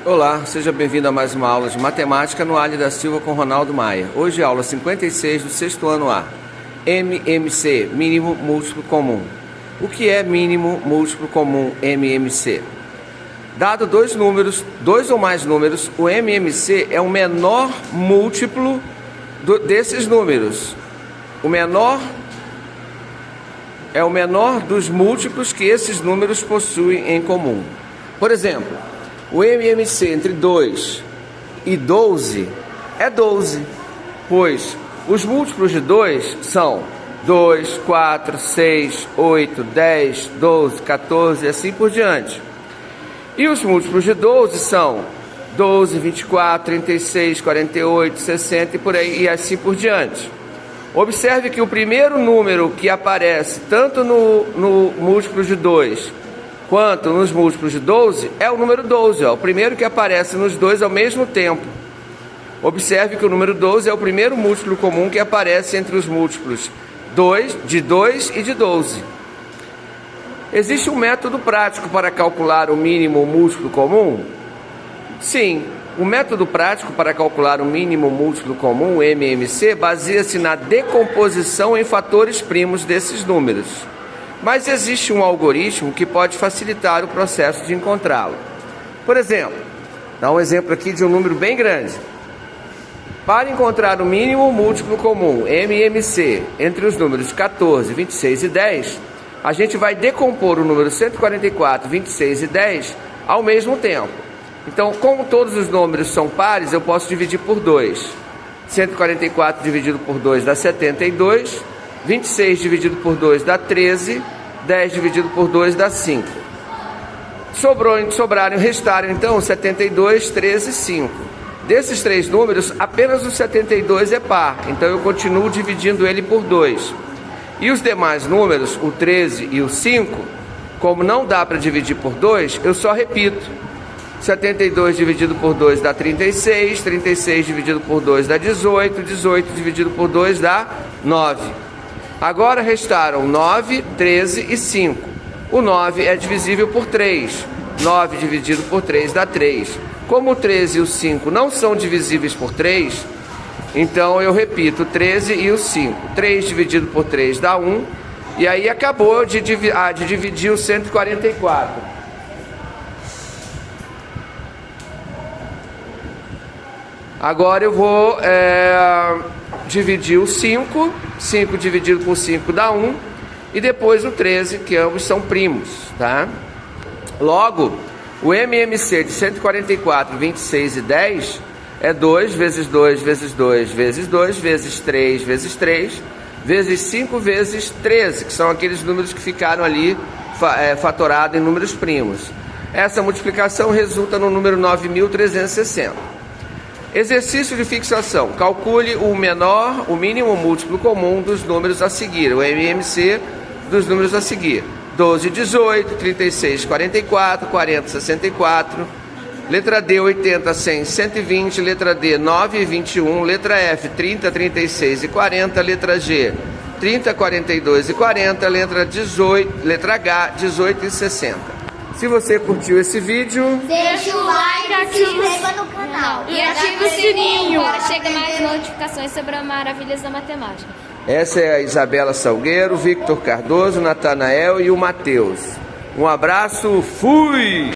Olá, seja bem-vindo a mais uma aula de matemática no Ali da Silva com Ronaldo Maia. Hoje aula 56 do sexto ano A. MMC, mínimo múltiplo comum. O que é mínimo múltiplo comum MMC? Dado dois ou mais números, o MMC é o menor múltiplo desses números. O menor é o menor dos múltiplos que esses números possuem em comum. Por exemplo, o MMC entre 2 e 12 é 12, pois os múltiplos de 2 são 2, 4, 6, 8, 10, 12, 14 e assim por diante. E os múltiplos de 12 são 12, 24, 36, 48, 60 e por aí e assim por diante. Observe que o primeiro número que aparece tanto no múltiplo de 2 quanto nos múltiplos de 12 é o número 12, o primeiro que aparece nos dois ao mesmo tempo. Observe que o número 12 é o primeiro múltiplo comum que aparece entre os múltiplos de 2 e de 12. Existe um método prático para calcular o mínimo múltiplo comum? Sim, o método prático para calcular o mínimo múltiplo comum, MMC, baseia-se na decomposição em fatores primos desses números. Mas existe um algoritmo que pode facilitar o processo de encontrá-lo. Por exemplo, dá um exemplo aqui de um número bem grande. Para encontrar o mínimo múltiplo comum, MMC, entre os números 14, 26 e 10, a gente vai decompor o número 144, 26 e 10 ao mesmo tempo. Então, como todos os números são pares, eu posso dividir por 2. 144 dividido por 2 dá 72. 26 dividido por 2 dá 13, 10 dividido por 2 dá 5. Restaram então 72, 13 e 5. Desses três números, apenas o 72 é par, então eu continuo dividindo ele por 2. E os demais números, o 13 e o 5, como não dá para dividir por 2, eu só repito. 72 dividido por 2 dá 36, 36 dividido por 2 dá 18, 18 dividido por 2 dá 9. Agora restaram 9, 13 e 5. O 9 é divisível por 3. 9 dividido por 3 dá 3. Como o 13 e o 5 não são divisíveis por 3, então eu repito o 13 e o 5. 3 dividido por 3 dá 1. E aí acabou de dividir o 144. Agora eu vou dividir o 5. 5 dividido por 5 dá 1. E depois o 13, que ambos são primos, tá? Logo, o MMC de 144, 26 e 10 é 2 vezes 2 vezes 2 vezes 2 vezes 3 vezes 3 vezes 5 vezes 13, que são aqueles números que ficaram ali fatorados em números primos. Essa multiplicação resulta no número 9.360. Exercício de fixação. Calcule o mínimo múltiplo comum dos números a seguir, o MMC dos números a seguir. 12, 18, 36, 44, 40, 64. Letra D, 80, 100, 120. Letra D, 9 e 21. Letra F, 30, 36 e 40. Letra G, 30, 42 e 40. Letra H, 18 e 60. Se você curtiu esse vídeo, deixa o like, se inscreva no canal e ativa o sininho para chegar mais notificações sobre as maravilhas da matemática. Essa é a Isabela Salgueiro, Victor Cardoso, Natanael e o Matheus. Um abraço, fui!